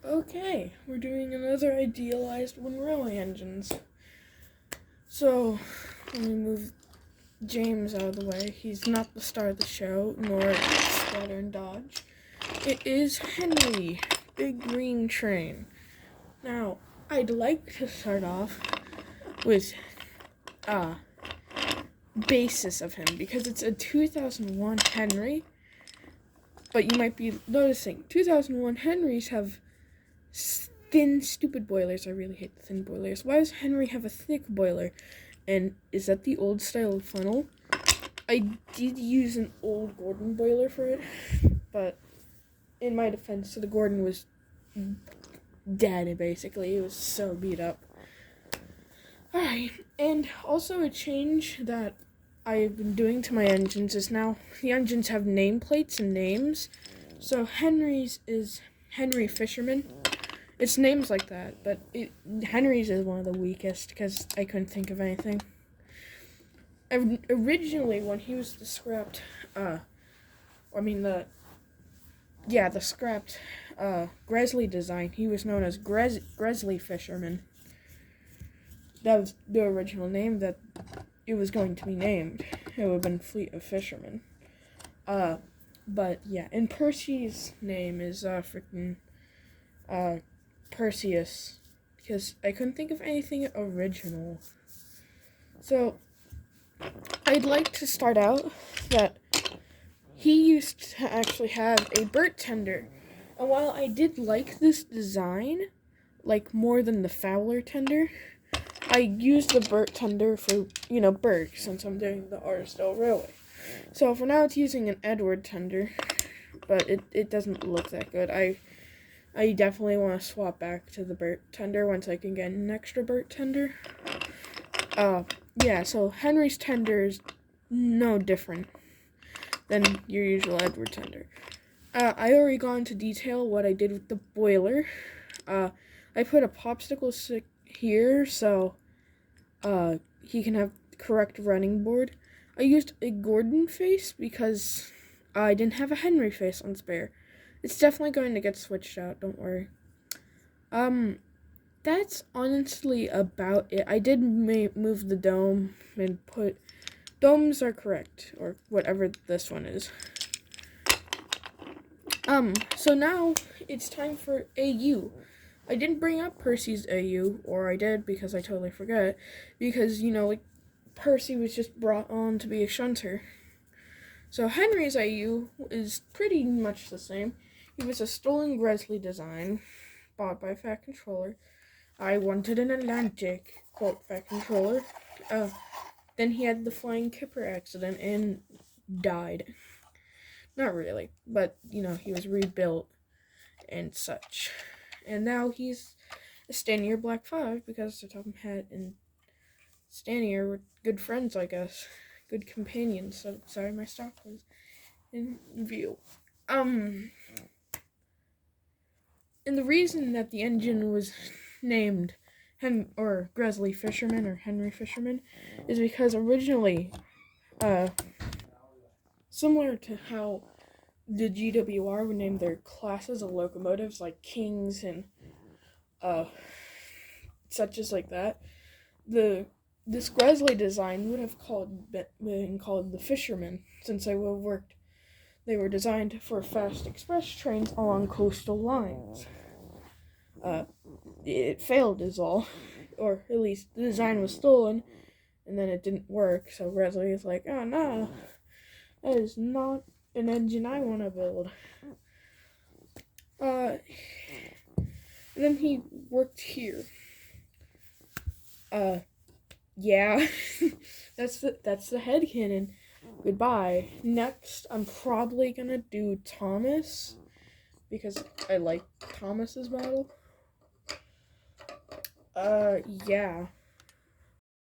Okay, we're doing another idealized Monroe engines. So, let me move James out of the way. He's not the star of the show, nor Splatter and Dodge. It is Henry, Big Green Train. Now, I'd like to start off with basis of him, because it's a 2001 Henry, but you might be noticing 2001 Henrys have thin, stupid boilers. I really hate the thin boilers. Why does Henry have a thick boiler? And is that the old style funnel? I did use an old Gordon boiler for it, but in my defense, the Gordon was dead, basically. It was so beat up. Alright, and also a change that I've been doing to my engines is now the engines have nameplates and names. So Henry's is Henry Fisherman. It's names like that, but Henry's is one of the weakest because I couldn't think of anything. Originally, when he was the scrapped, the scrapped Gresley design, he was known as Gresley Fisherman. That was the original name that it was going to be named. It would have been Fleet of Fishermen. But yeah, and Percy's name is Perseus, because I couldn't think of anything original. So, I'd like to start out that he used to actually have a Burt tender. And while I did like this design, like more than the Fowler tender, I used the Burt tender for, Burt, since I'm doing the Artistell Railway. So for now it's using an Edward tender, but it doesn't look that good. I definitely want to swap back to the Burt tender once I can get an extra Burt tender. So Henry's tender is no different than your usual Edward tender. I already got into detail what I did with the boiler. I put a popsicle stick here so he can have correct running board. I used a Gordon face because I didn't have a Henry face on spare. It's definitely going to get switched out, don't worry. That's honestly about it. I did move the dome and domes are correct, or whatever this one is. So now it's time for AU. I didn't bring up Percy's AU, or I did because I totally forgot, because, Percy was just brought on to be a shunter. So Henry's AU is pretty much the same. He was a stolen Gresley design, bought by Fat Controller. I wanted an Atlantic, quote, Fat Controller. Then he had the flying kipper accident and died. Not really, but, he was rebuilt and such. And now he's a Stanier Black 5 because the Topham Hatt and Stanier were good friends, I guess. Good companions. So, sorry, my stock was in view. And the reason that the engine was named Gresley Fisherman or Henry Fisherman is because originally, similar to how the GWR would name their classes of locomotives like Kings and such as like that, this Gresley design would have been called the Fisherman, since they were designed for fast express trains along coastal lines. It failed is all, or at least the design was stolen, and then it didn't work, so Gresley is like, oh no, that is not an engine I want to build. And then he worked here. Yeah, that's the headcanon. Goodbye. Next, I'm probably gonna do Thomas, because I like Thomas's model. Yeah.